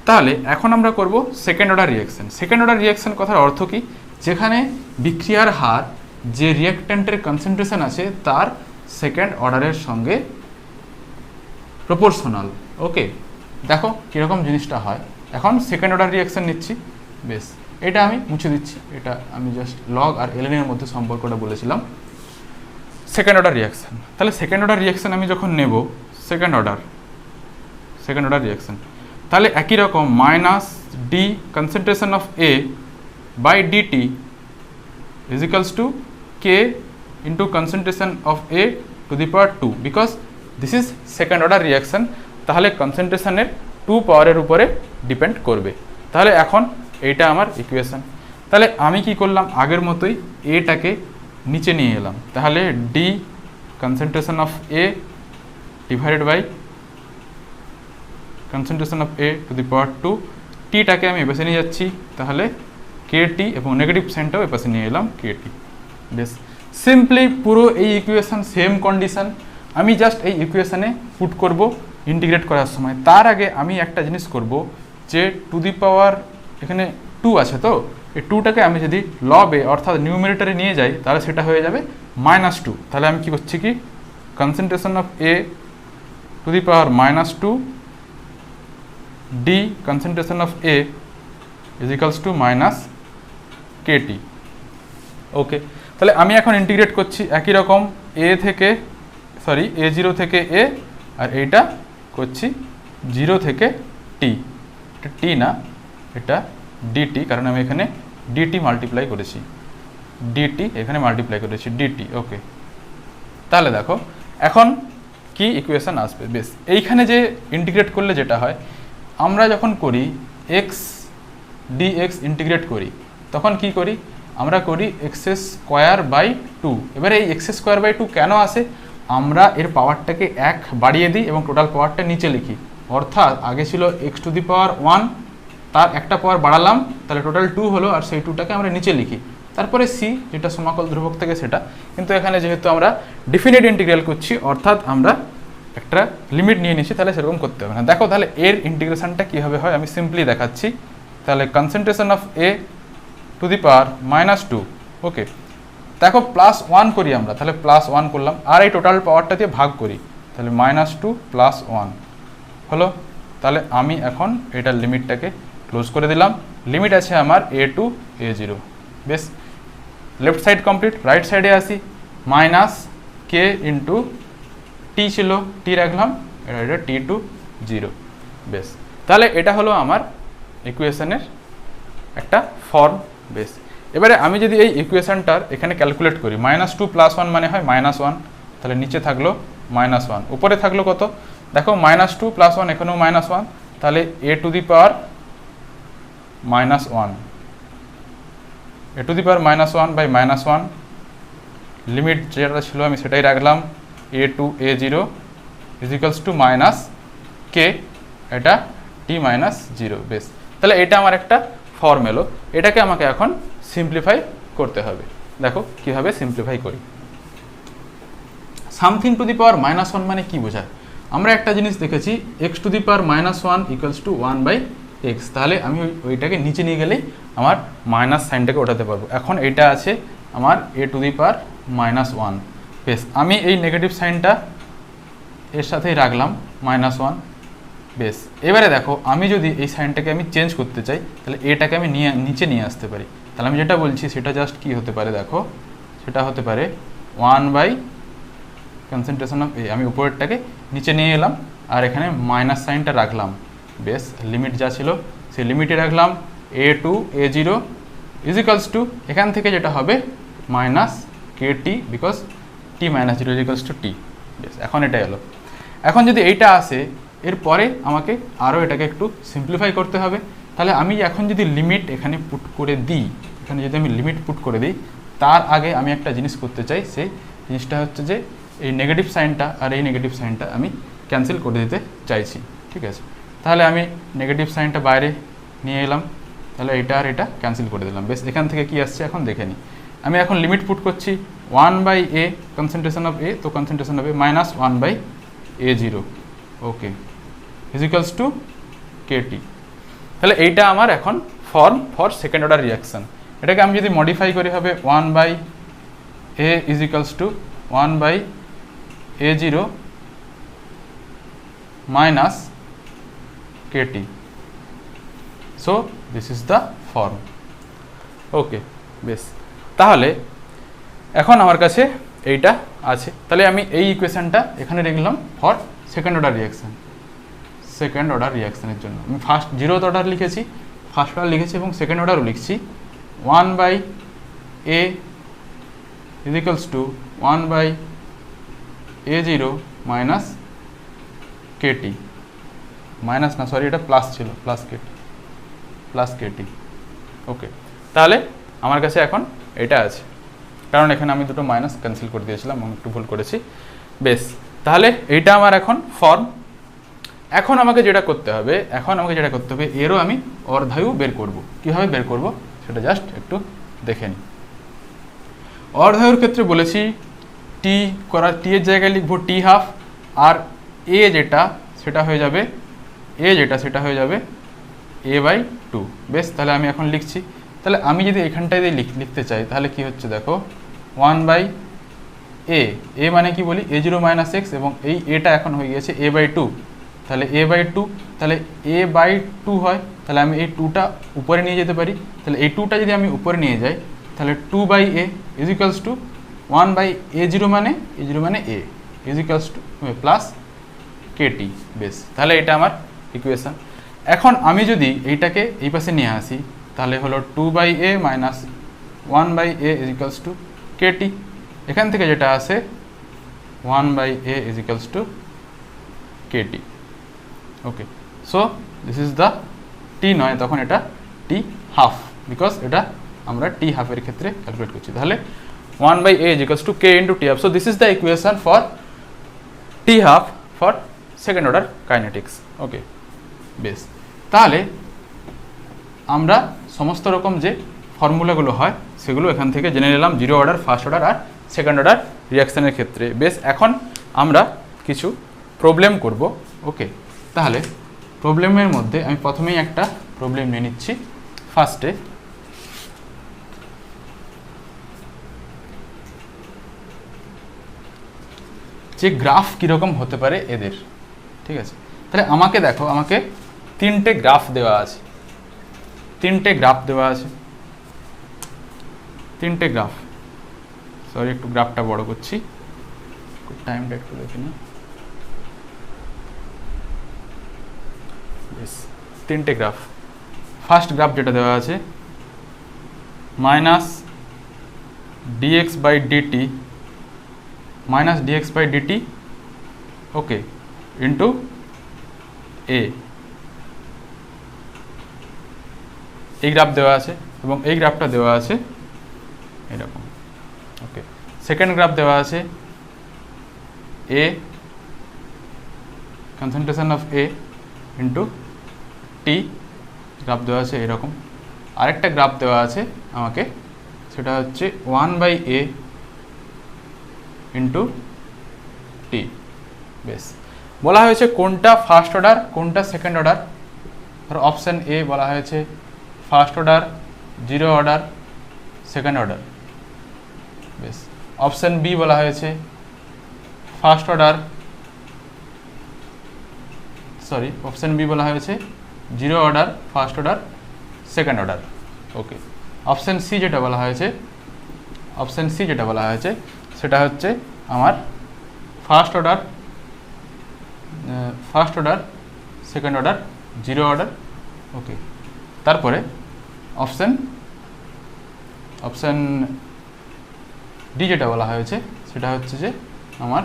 [SPEAKER 1] তাহলে এখন আমরা করব second order reaction. Second order reaction কথার অর্থ কি? যেখানে বিক্রিয়ার হার যে রিয়াক্ট্যান্টের কনসেন্ট্রেশন আছে তার সেকেন্ড অর্ডারের সঙ্গে প্রপোর্শনাল। ওকে, দেখো কীরকম জিনিসটা হয়। এখন সেকেন্ড অর্ডার রিয়াকশান নিচ্ছি। বেশ, এটা আমি মুছে দিচ্ছি, এটা আমি জাস্ট লগ আর এলএনের মধ্যে সম্পর্কটা বলেছিলাম। সেকেন্ড অর্ডার রিয়াকশান, তাহলে সেকেন্ড অর্ডার রিয়াকশান আমি যখন নেব সেকেন্ড অর্ডার রিয়াকশান, তাহলে একই রকম minus D concentration of A by DT is equals to K into concentration of A to the power 2, because this is second order reaction. তাহলে কনসেন্ট্রেশনের 2 পাওয়ারের উপরে ডিপেন্ড করবে। তাহলে এখন এইটা আমার ইকুয়েশন। তাহলে আমি কি করলাম, আগের মতোই এটাকে নিচে নিয়ে এলাম। তাহলে D concentration of A divided by concentration of A to the power 2, টিটাকে আমি এপাশে নিয়ে যাচ্ছি, তাহলে কে টি এবং নেগেটিভ সাইনটাও এপাশে নিয়ে এলাম কে টি। বেশ, সিম্পলি পুরো এই ইকুয়েশন সেম কন্ডিশন, আমি জাস্ট এই ইকুয়েশানে পুট করব ইন্টিগ্রেট করার সময়। তার আগে আমি একটা জিনিস করব, যে টু দি পাওয়ার এখানে 2 আছে, তো এই 2টাকে আমি যদি লবে অর্থাৎ নিউমেরেটরে নিয়ে যাই তাহলে সেটা হয়ে যাবে -2। তাহলে আমি কি করছি কি, concentration of A to the power -2 D concentration of A is equals two -kt। Okay, তাহলে আমি এখন ইন্টিগ্রেট করছি একই রকম A0 থেকে A, আর এইটা করছি 0 থেকে t। এটা t না, এটা dt, কারণ আমি এখানে dt মাল্টিপ্লাই করেছি, dt এখানে মাল্টিপ্লাই করেছি dt। ওকে, তাহলে দেখো এখন কি ইকুয়েশন আসবে। বেশ, এইখানে যে ইন্টিগ্রেট করলে যেটা হয়, আমরা যখন করি x dx ইন্টিগ্রেট করি তখন কি করি, আমরা করি x²/2। এবারে এই x²/2 কেন আসে, আমরা এর পাওয়ারটাকে 1 বাড়িয়ে দিই এবং টোটাল পাওয়ারটা নিচে লিখি। অর্থাৎ আগে ছিল x⁴, তার একটা পাওয়ার বাড়ালাম, তাহলে টোটাল 2 হলো, আর সেই 2টাকে আমরা নিচে লিখি। তারপরে c যেটা সমাকল ধ্রুবক থেকে সেটা, কিন্তু এখানে যেহেতু আমরা ডিফিনিট ইন্টিগ্রাল করছি অর্থাৎ আমরা একটা লিমিট নিয়ে নিচ্ছি, তাহলে সেরকম করতে হবে না। দেখো তাহলে এর ইন্টিগ্রেশনটা কীভাবে হয় আমি সিম্পলি দেখাচ্ছি। তাহলে concentration of A to the power -2। Okay, দেখো +1 করি আমরা, তাহলে +1 করলাম, আর এই টোটাল পাওয়ারটা দিয়ে ভাগ করি, তাহলে -2 + 1 হলো। তাহলে আমি এখন এটার লিমিটটাকে ক্লোজ করে দিলাম। লিমিট আছে আমার a টু a0। বেশ, লেফট সাইড কমপ্লিট, রাইট সাইডে আসি, -k ইন্টু টি ছিল, টি রাখলাম, এটা t টু 0। বেশ, তাহলে এটা হলো আমার ইকুয়েশনের একটা ফর্ম। বেশ, এবারে আমি যদি এই ইকুয়েশনটার এখানে ক্যালকুলেট করি, -2 + 1 মানে হয় -1, তাহলে নিচে থাকলো -1, উপরে থাকলো কত, দেখো -2 + 1 এখানেও -1, তাহলে a to the power -1, a to the power -1/-1, limit যেটা ছিল আমি সেটাই রাখলাম, a to a0 is equals to -k, এটা t - 0। বেশ, তাহলে এটা আমার একটা ফর্ম এলো, এটাকে আমাকে এখন সিম্পলিফাই করতে হবে। দেখো কীভাবে সিম্পলিফাই করি। সামথিং টু দি পাওয়ার -1 মানে কি বোঝায়, আমরা একটা জিনিস দেখেছি x two the power -1 equals to 1/x, তাহলে আমি ওইটাকে নিচে নিয়ে গেলেই আমার মাইনাস সাইনটাকে ওঠাতে পারবো। এখন এইটা আছে আমার a টু দি পাওয়ার -1। বেশ, আমি এই নেগেটিভ সাইনটা এর সাথেই রাখলাম -1। বেশ, এবারে দেখো আমি যদি এই সাইনটাকে আমি চেঞ্জ করতে চাই তাহলে এটাকে আমি নিচে নিয়ে আসতে পারি। তাহলে আমি যেটা বলছি সেটা জাস্ট কি হতে পারে, দেখো সেটা হতে পারে 1 কনসেন্ট্রেশন অফ এ, আমি উপরেরটাকে নিচে নিয়ে এলাম আর এখানে মাইনাস সাইনটা রাখলাম। বেশ, লিমিট যা ছিল সেই লিমিটে রাখলাম, a to a0 is equals to, এখান থেকে যেটা হবে -kt, because t - 0 is equals to t। বেশ, এখন এটা এলো। এখন যদি এইটা আসে, এরপরে আমাকে আরও এটাকে একটু সিম্পলিফাই করতে হবে। তাহলে আমি এখন যদি লিমিট এখানে পুট করে দিই, এখানে যদি আমি লিমিট পুট করে দিই, তার আগে আমি একটা জিনিস করতে চাই। সেই জিনিসটা হচ্ছে যে এই নেগেটিভ সাইনটা আর এই নেগেটিভ সাইনটা আমি ক্যান্সেল করে দিতে চাইছি। ঠিক আছে, তাহলে আমি নেগেটিভ সাইনটা বাইরে নিয়ে এলাম, তাহলে এটা আর এটা ক্যান্সেল করে দিলাম। বেশ, এখান থেকে কি আসছে এখন দেখে নিই। আমি এখন লিমিট পুট করছি 1/a কনসেন্ট্রেশন অফ এ, তো concentration of A minus 1/a0, okay, equals to KT। তাহলে এইটা আমার এখন form for second order reaction. এটাকে আমি যদি মডিফাই করি হবে 1/a equals to 1/a0 minus KT। So this is the form. Okay, বেশ, তাহলে এখন আমার কাছে এইটা আছে। তাহলে আমি এই ইকুয়েশনটা এখানে লিখলাম for second order reaction. Second order রিয়াকশানের জন্য আমি ফার্স্ট জিরোথ অর্ডার লিখেছি, ফার্স্ট অর্ডার লিখেছি এবং সেকেন্ড অর্ডারও লিখছি। 1/a equals to 1/a0 minus KT, minus না সরি এটা প্লাস ছিল, প্লাস KT। ওকে, তাহলে আমার কাছে এখন এটা আছে, কারণ এখানে আমি দুটো মাইনাস ক্যান্সেল করে দিয়েছিলাম এবং একটু ভুল করেছি। বেশ, তাহলে এইটা আমার এখন ফর্ম। এখন আমাকে যেটা করতে হবে, এরও আমি অর্ধায়ু বের করব। কীভাবে বের করব সেটা জাস্ট একটু দেখে নিই। অর্ধায়ুর ক্ষেত্রে বলেছি টি এর জায়গায় লিখবো T½ আর এ যেটা সেটা হয়ে যাবে a/2। বেশ, তাহলে আমি এখন লিখছি। তাহলে আমি যদি এখানটায় দিয়ে লিখতে চাই তাহলে কি হচ্ছে দেখো, 1/a, এ মানে কি বলি a0 মাইনাস x, এবং এই এটা এখন হয়ে গিয়েছে a/2। তাহলে a/2, তাহলে a/2 হয়, তাহলে আমি এই 2টা উপরে নিয়ে যেতে পারি। তাহলে এই 2টা যদি আমি উপরে নিয়ে যাই তাহলে 2/a ইজিক্যালস টু 1/a0 মানে a equals to plus KT। বেশ, তাহলে এটা আমার ইকুয়েশন। এখন আমি যদি এইটাকে এই পাশে নিয়ে আসি তাহলে হলো 2/a minus 1/a equals to KT। এখান থেকে যেটা আসে 1/a equals to KT। Okay, so this is the T নয়, তখন এটা T½ বিকজ এটা আমরা T½ এর ক্ষেত্রে ক্যালকুলেট করছি। তাহলে 1/a equals to K into T½ so this is the equation for T½ for second order kinetics. Okay, বেশ, তাহলে আমরা সমস্ত রকম যে ফর্মুলাগুলো হয় সেগুলো এখান থেকে জেনে নিলাম জিরো অর্ডার, ফার্স্ট অর্ডার আর সেকেন্ড অর্ডার রিয়াকশানের ক্ষেত্রে। বেশ, এখন আমরা কিছু প্রবলেম করব। ওকে, তাহলে প্রবলেমের মধ্যে আমি প্রথমেই একটা প্রবলেম নিয়ে নিচ্ছি। ফার্স্টে যে গ্রাফ কীরকম হতে পারে এদের, ঠিক আছে। তাহলে আমাকে দেখো, আমাকে তিনটে গ্রাফ দেওয়া আছে, তিনটে গ্রাফ, সরি একটু গ্রাফটা বড় করছি, টাইমটা একটু দেখে নিই। তিনটে গ্রাফ। ফার্স্ট গ্রাফ যেটা দেওয়া আছে minus dx/dt okay into a, এই গ্রাফ দেওয়া আছে এবং এই গ্রাফটা দেওয়া আছে এরকম। ওকে, সেকেন্ড গ্রাফ দেওয়া আছে a concentration of a into t, graph দেওয়া আছে এরকম। আরেকটা গ্রাফ দেওয়া আছে আমাকে, সেটা হচ্ছে 1/a ইন্টু t। বেশ, বলা হয়েছে কোনটা ফার্স্ট অর্ডার কোনটা সেকেন্ড অর্ডার। ধরো অপশান এ বলা হয়েছে first order, zero order, second order. বেশ, অপশান বি বলা হয়েছে ফার্স্ট অর্ডার, অপশান বি বলা হয়েছে zero order, first order, second order. Okay, option C যেটা বলা হয়েছে সেটা হচ্ছে আমার first order, second order, zero order. Okay, তারপরে অপশান ডি যেটা বলা হয়েছে সেটা হচ্ছে যে আমার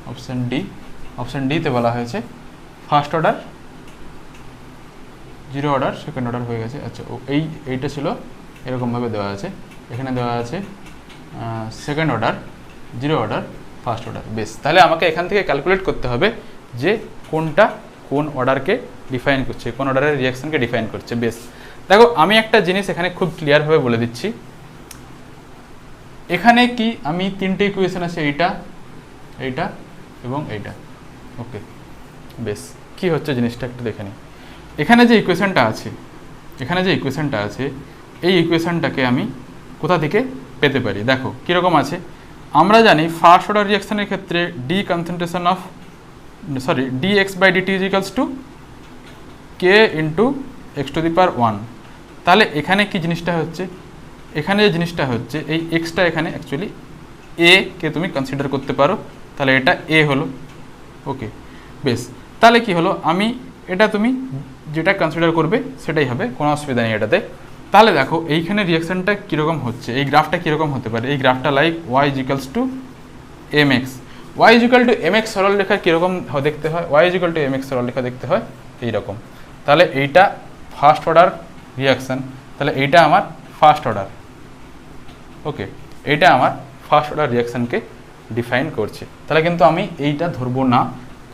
[SPEAKER 1] অপশান ডিতে বলা হয়েছে first order, zero order, second order হয়ে গেছে। আচ্ছা, এইটা ছিল এরকমভাবে দেওয়া আছে, এখানে দেওয়া আছে second order, zero order, first order. বেশ, তাহলে আমাকে এখান থেকে ক্যালকুলেট করতে হবে যে কোনটা কোন অর্ডারকে ডিফাইন করছে, কোন অর্ডারের রিয়াকশানকে ডিফাইন করছে। বেশ, দেখো আমি একটা জিনিস এখানে খুব ক্লিয়ারভাবে বলে দিচ্ছি। এখানে কি আমি তিনটে ইকুয়েশন আছে, এইটা, এইটা এবং এইটা। ওকে, বেশ, কি হচ্ছে জিনিসটা একটু দেখে নিই। এখানে যে ইকুয়েশনটা আছে, এই ইকুয়েশনটাকে আমি কোথা থেকে পেতে পারি? দেখো কীরকম আছে। আমরা জানি ফার্স্ট অর্ডার রিয়াকশানের ক্ষেত্রে dx/dt = k × x⁻1। তাহলে এখানে কি জিনিসটা হচ্ছে, এখানে যে জিনিসটা হচ্ছে এই এক্সটা এখানে অ্যাকচুয়ালি এ কে তুমি কনসিডার করতে পারো, তাহলে এটা এ হলো। ওকে, বেশ, তাহলে কি হলো, আমি এটা তুমি যেটা কনসিডার করবে সেটাই হবে, কোনো অসুবিধা নেই এটাতে। তাহলে দেখো এইখানে রিয়াকশানটা কীরকম হচ্ছে, এই গ্রাফটা কীরকম হতে পারে। এই গ্রাফটা like y = mx, y = mx সরলরেখা কীরকম দেখতে হয়, y = mx সরলরেখা দেখতে হয় এইরকম। তাহলে এইটা ফার্স্ট অর্ডার রিয়াকশান, তাহলে এইটা আমার ফার্স্ট অর্ডার। ওকে, এইটা আমার ফার্স্ট অর্ডার রিয়াকশানকে ডিফাইন করছে। তাহলে কিন্তু আমি এইটা ধরবো না,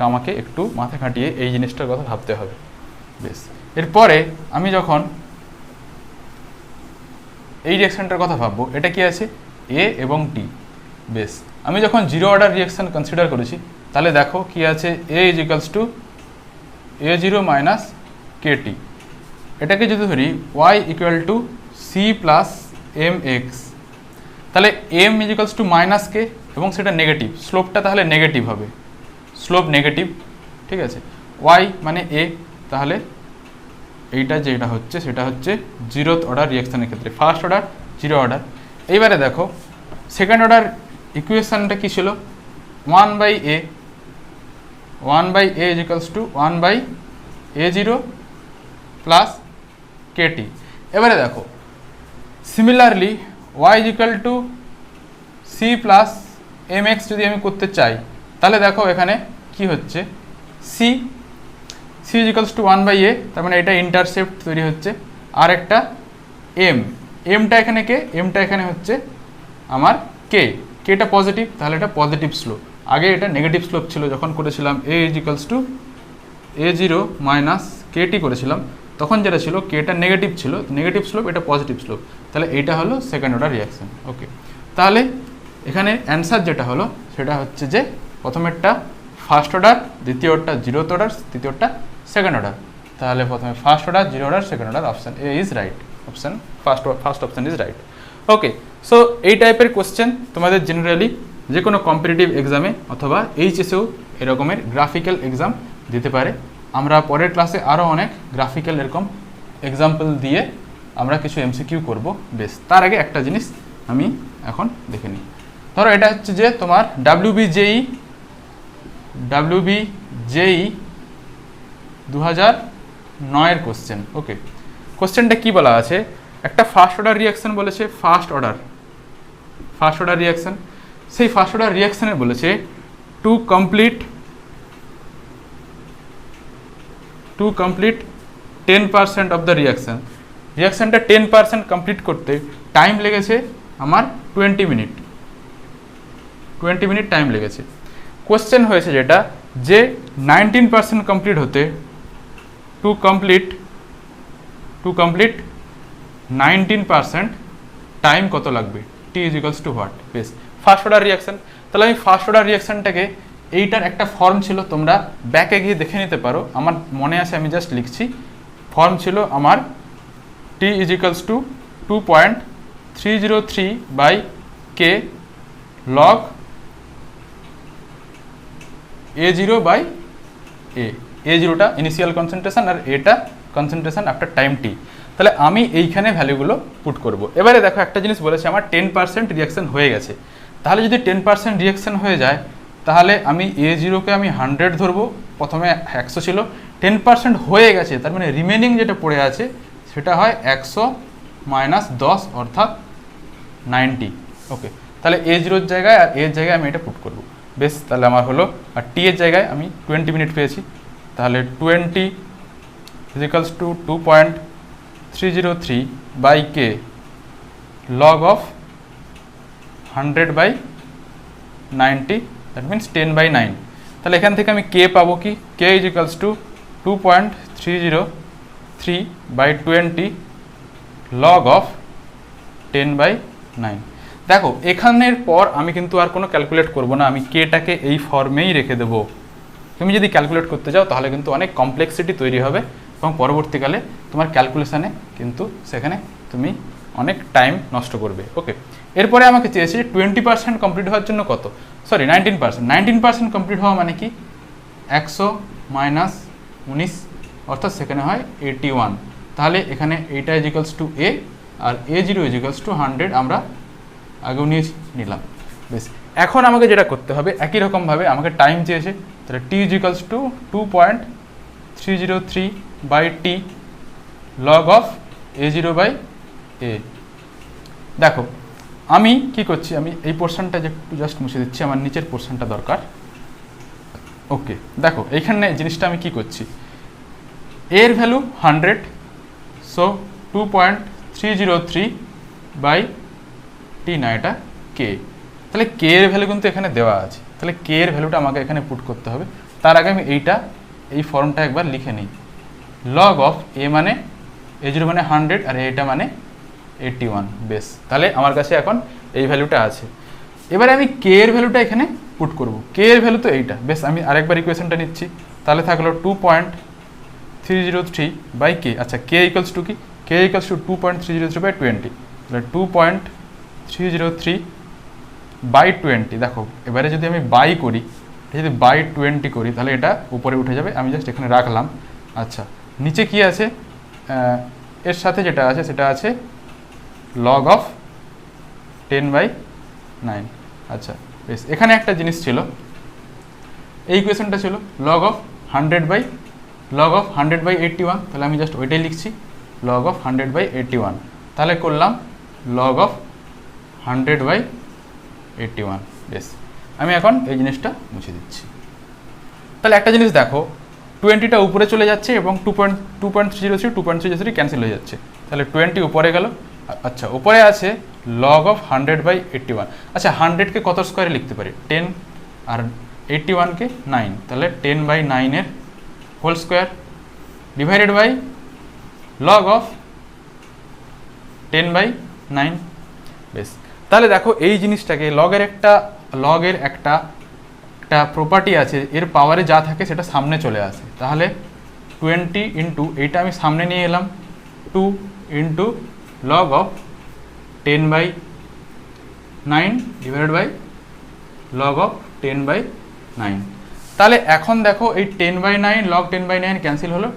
[SPEAKER 1] আমাকে একটু মাথা খাটিয়ে এই জিনিসটার কথা ভাবতে হবে। বেশ, এরপরে আমি যখন এই রিয়াকশানটার কথা ভাববো, এটা কি আছে এ এবং টি। বেশ, আমি যখন জিরো অর্ডার রিয়াকশান কনসিডার করেছি, তাহলে দেখো কি আছে a = a0 - kt। এটাকে যদি ধরি y = c + mx, তাহলে m = -k এবং সেটা নেগেটিভ, স্লোপটা তাহলে নেগেটিভ হবে, স্লোপ নেগেটিভ, ঠিক আছে। y মানে a, তাহলে এইটা যেটা হচ্ছে সেটা হচ্ছে জিরোথ অর্ডার রিয়াকশানের ক্ষেত্রে, ফার্স্ট অর্ডার, জিরো অর্ডার। এইবারে দেখো সেকেন্ড অর্ডার ইকুয়েশানটা কী ছিল, 1/a, 1/a = 1/a0 + kt। এবারে দেখো সিমিলারলি y = c + mx যদি আমি করতে চাই, তাহলে দেখো এখানে কি হচ্ছে c = 1/a, তার মানে এটা ইন্টারসেপ্ট তৈরি হচ্ছে। আর একটা এমটা এখানে কে, এমটা এখানে হচ্ছে আমার কে, কেটা পজিটিভ, তাহলে এটা পজিটিভ স্লোপ। আগে এটা নেগেটিভ স্লোপ ছিল যখন করেছিলাম a = a0 - kt করেছিলাম, তখন যেটা ছিল কেটা নেগেটিভ ছিল, নেগেটিভ স্লোপ, এটা পজিটিভ স্লোপ। তাহলে এইটা হলো সেকেন্ড অর্ডার রিয়াকশান। ওকে, তাহলে এখানে অ্যান্সার যেটা হলো সেটা হচ্ছে যে প্রথমেরটা ফার্স্ট অর্ডার, দ্বিতীয়টা জিরোথ অর্ডার, তৃতীয়টা সেকেন্ড অর্ডার। তাহলে প্রথমে first order, zero order, second order, option A is right, option first option is right. Okay, so এই টাইপের কোশ্চেন তোমাদের জেনারেলি যে কোনো কম্পিটিটিভ এক্সামে অথবা এইচএসেও এরকমের গ্রাফিক্যাল এক্সাম দিতে পারে। আমরা পরের ক্লাসে আরও অনেক গ্রাফিক্যাল এরকম এক্সাম্পল দিয়ে আমরা কিছু এমসিকিউ করব। বেশ, তার আগে একটা জিনিস আমি এখন দেখে নিই। ধরো এটা হচ্ছে যে তোমার WBJEE 2009 কোশ্চেন। ওকে, কোশ্চেনটা কি বলা আছে, একটা ফার্স্ট অর্ডার রিয়াকশান বলেছে, ফার্স্ট অর্ডার রিয়াকশান। সেই ফার্স্ট অর্ডার রিয়াকশানে বলেছে to complete 10% of the reaction. রিয়াকশানটা 10% কমপ্লিট করতে টাইম লেগেছে আমার 20 মিনিট টাইম লেগেছে। কোশ্চেন হয়েছে যেটা যে 19% কমপ্লিট হতে টু কমপ্লিট 19% টাইম কত লাগবে, t = what? বেশ, ফার্স্ট অর্ডার রিয়াকশান। তাহলে আমি ফার্স্ট অর্ডার রিয়াকশানটাকে, এইটার একটা ফর্ম ছিল, তোমরা ব্যাকে গিয়ে দেখে নিতে পারো, আমার মনে আছে আমি জাস্ট লিখছি। ফর্ম ছিল আমার t = 2.303/k log a0/a। a0টা ইনিশিয়াল কনসেন্ট্রেশন আর এটা কনসেন্ট্রেশন আফটার টাইম t। তাহলে আমি এইখানে ভ্যালুগুলো পুট করব। এবারে দেখো একটা জিনিস বলেছে আমার 10% রিয়াকশান হয়ে গেছে। তাহলে যদি 10% রিয়াকশান হয়ে যায়, তাহলে আমি a0কে আমি 100 ধরবো, প্রথমে 100 ছিল, 10% হয়ে গেছে, তার মানে রিমেনিং যেটা পড়ে আছে সেটা হয় 100 - 10 অর্থাৎ 90। ওকে, তাহলে a0 জায়গায় আর এর জায়গায় আমি এটা পুট করব। বেশ, তাহলে আমার হলো, আর টি এর জায়গায় আমি 20 মিনিট পেয়েছি, তাহলে 20 equals to 2.303 by K log of 100/90, that means 10/9। তাহলে এখান থেকে আমি কে পাবো কি, K equals to 2.303 by 20 log of 10/9। দেখো এখানের পর আমি কিন্তু আর কোনো ক্যালকুলেট করব না, আমি কেটাকে এই ফর্মেই রেখে দেবো। তুমি যদি ক্যালকুলেট করতে যাও তাহলে কিন্তু অনেক কমপ্লেক্সিটি তৈরি হবে এবং পরবর্তীকালে তোমার ক্যালকুলেশানে কিন্তু সেখানে তুমি অনেক টাইম নষ্ট করবে। ওকে, এরপরে আমাকে চেয়েছে 20% কমপ্লিট হওয়ার জন্য কত, সরি 19% কমপ্লিট হওয়া মানে কি 100 মাইনাস 19, অর্থাৎ সেখানে হয় 81। তাহলে এখানে এইটা ইজিক্যালস টু এ আর A0 ইজিক্যালস টু 100 আমরা আগেও নিলাম। বেশ, এখন আমাকে যেটা করতে হবে একই রকমভাবে আমাকে টাইম চেয়েছে, তাহলে T equals to 2.303 by T log of A0 by A. দেখো আমি কি করছি, আমি এই পোর্শনটা একটু জাস্ট মুছে দিচ্ছি, আমার নিচের পোর্শনটা দরকার। ওকে, দেখো এইখানে জিনিসটা আমি কি করছি, এর ভ্যালু 100, সো 2.303 বাই টি না, এটা কে। তাহলে কে এর ভ্যালু কিন্তু এখানে দেওয়া আছে, তাহলে কে এর ভ্যালুটা আমাকে এখানে পুট করতে হবে। তার আগে আমি এই ফর্মটা একবার লিখে নিই, লগ অফ এ মানে A0 মানে 100 আর এটা মানে 81। বেশ, তাহলে আমার কাছে এখন এই ভ্যালুটা আছে। এবারে আমি কে এর ভ্যালুটা এখানে পুট করব, কে এর ভ্যালু তো এইটা। বেশ, আমি আরেকবার ইকুয়েশনটা নিচ্ছি, তাহলে থাকলো 2.303 বাই কে। আচ্ছা, কে ইকুয়ালস টু কি, কে ইকুয়ালস টু 2.303 বাই 20, তাহলে 2.303 বাই 20। দেখো এবারে যদি আমি বাই করি, যদি বাই 20 করি তাহলে এটা উপরে উঠে যাবে, আমি জাস্ট এখানে রাখলাম। আচ্ছা, নিচে কি আছে, এর সাথে যেটা আছে সেটা আছে লগ অফ 10/9। আচ্ছা বেশ, এখানে একটা জিনিস ছিল, এই ইকুয়েশনটা ছিল লগ অফ 100/81, তাহলে আমি জাস্ট ওইটাই লিখছি, লগ অফ 100/81। তাহলে করলাম লগ অফ 100/81। বেশ, আমি এখন এই জিনিসটা মুছে দিচ্ছি। তাহলে একটা জিনিস দেখো, 20টা উপরে চলে যাচ্ছে এবং 2.303 ক্যান্সেল হয়ে যাচ্ছে, তাহলে 20 উপরে গেল। আচ্ছা, উপরে আছে লগ অফ 100/81। আচ্ছা, 100কে কত স্কোয়ারে লিখতে পারি, 10, আর 81কে 9, তাহলে 10/9 এর whole square divided by log of 10/9। বেশ, তাহলে দেখো এই জিনিসটাকে লগের একটা প্রপার্টি আছে, এর পাওয়ারে যা থাকে সেটা সামনে চলে আসে। তাহলে 20 ইন্টু এইটা আমি সামনে নিয়ে এলাম, 2 into log of 10/9 divided by log of 10/9। তাহলে এখন দেখো এই 10/9 লগ 10/9 ক্যান্সেল হলো,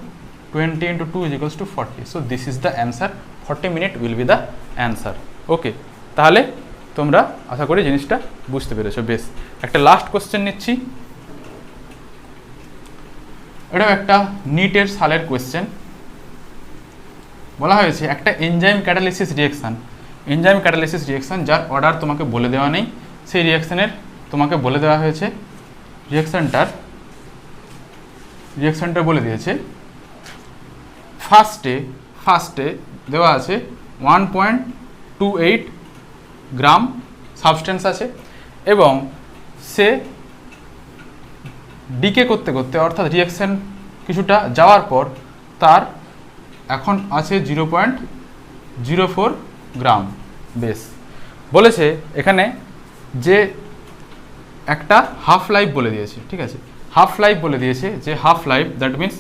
[SPEAKER 1] 20 into 2 is equals to 40। So this is the answer, 40 minute will be the answer. Okay, তাহলে তোমরা আশা করি জিনিসটা বুঝতে পেরেছো। বেশ, একটা লাস্ট কোশ্চেন নিচ্ছি, এটাও একটা নিটের সালের কোয়েশ্চেন। বলা হয়েছে একটা এনজাইম ক্যাটালিসিস রিঅ্যাকশন যার অর্ডার তোমাকে বলে দেওয়া নেই, সেই রিঅ্যাকশনের তোমাকে বলে দেওয়া হয়েছে, রিঅ্যাকশনটা বলে দিয়েছে। ফার্স্টে দেওয়া আছে 1.28 গ্রাম সাবস্টেন্স আছে এবং সে ডিকে করতে করতে, অর্থাৎ রিঅ্যাকশন কিছুটা যাওয়ার পর তার এখন আছে 0.04 গ্রাম। বেশ, বলেছে এখানে যে একটা হাফ লাইফ বলে দিয়েছে, ঠিক আছে, হাফ লাইফ বলে দিয়েছে, যে half life that means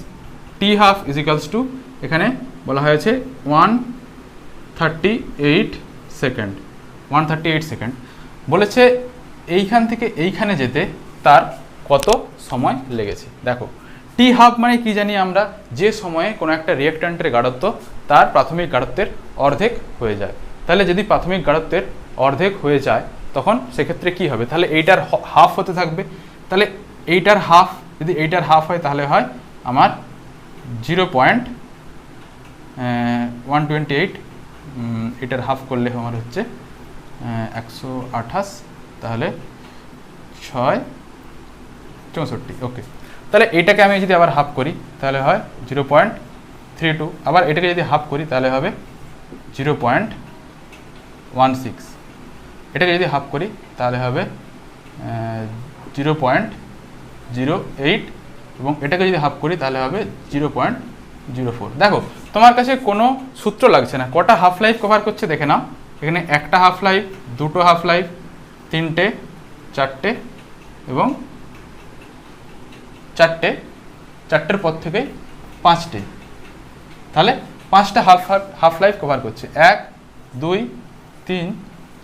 [SPEAKER 1] T half is equals two, এখানে বলা হয়েছে 138 সেকেন্ড। বলেছে এইখান থেকে এইখানে যেতে তার কত সময় লেগেছে। দেখো টি হাফ মানে কি জানি আমরা, যে সময়ে কোনো একটা রিঅ্যাকট্যান্টের গাঢ়ত্ব তার প্রাথমিক গাঢ়ত্বের অর্ধেক হয়ে যায়। তাহলে যদি প্রাথমিক গাঢ়ত্বের অর্ধেক হয়ে যায় তখন সেক্ষেত্রে কি হবে, তাহলে এইটার হাফ হতে থাকবে। তাহলে এইটার হাফ, যদি এইটার হাফ হয় তাহলে হয় আমার 0.128, এটার হাফ করলে আমার হচ্ছে 128, তাহলে 6 64, ওকে। তাহলে এটাকে আমি যদি আবার হাফ করি তাহলে হয় 0.32, আবার এটাকে যদি হাফ করি তাহলে হবে 0.16, এটাকে যদি হাফ করি তাহলে হবে 0.08, এবং এটাকে যদি হাফ করি তাহলে হবে 0.04। দেখো তোমার কাছে কোনো সূত্র লাগছে না, কটা হাফ লাইফ কভার করছে দেখে নাও। এখানে একটা হাফ লাইফ, দুটো হাফ লাইফ, তিনটে, চারটে এবং চারটের পর থেকে পাঁচটে, তাহলে পাঁচটা হাফ লাইফ কভার করছে, 1 2 3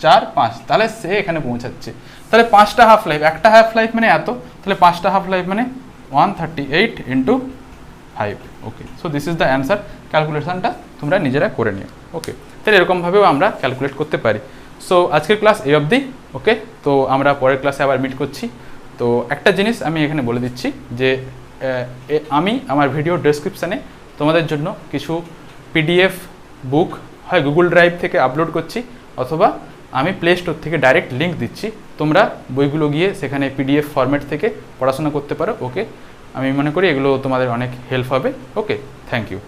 [SPEAKER 1] 4 5, তাহলে সে এখানে পৌঁছাচ্ছে। তাহলে পাঁচটা হাফ লাইফ, একটা হাফ লাইফ মানে এত, তাহলে পাঁচটা হাফ লাইফ মানে 138 × 5, okay. So this is the answer. ক্যালকুলেশনটা তোমরা নিজেরা করে নিও, ওকে। তাহলে এরকমভাবেও আমরা ক্যালকুলেট করতে পারি। সো আজকের ক্লাস এই অবধি, ওকে। তো আমরা পরের ক্লাসে আবার মিট করছি। তো একটা জিনিস আমি এখানে বলে দিচ্ছি যে আমি আমার ভিডিও ডেসক্রিপশানে তোমাদের জন্য কিছু পিডিএফ বুক হয় গুগল ড্রাইভ থেকে আপলোড করছি, অথবা আমি প্লে স্টোর থেকে ডাইরেক্ট লিঙ্ক দিচ্ছি, তোমরা বইগুলো গিয়ে সেখানে পিডিএফ ফরম্যাট থেকে পড়াশোনা করতে পারো, ওকে। আমি মনে করি এগুলো তোমাদের অনেক হেল্প হবে, ওকে। Thank you.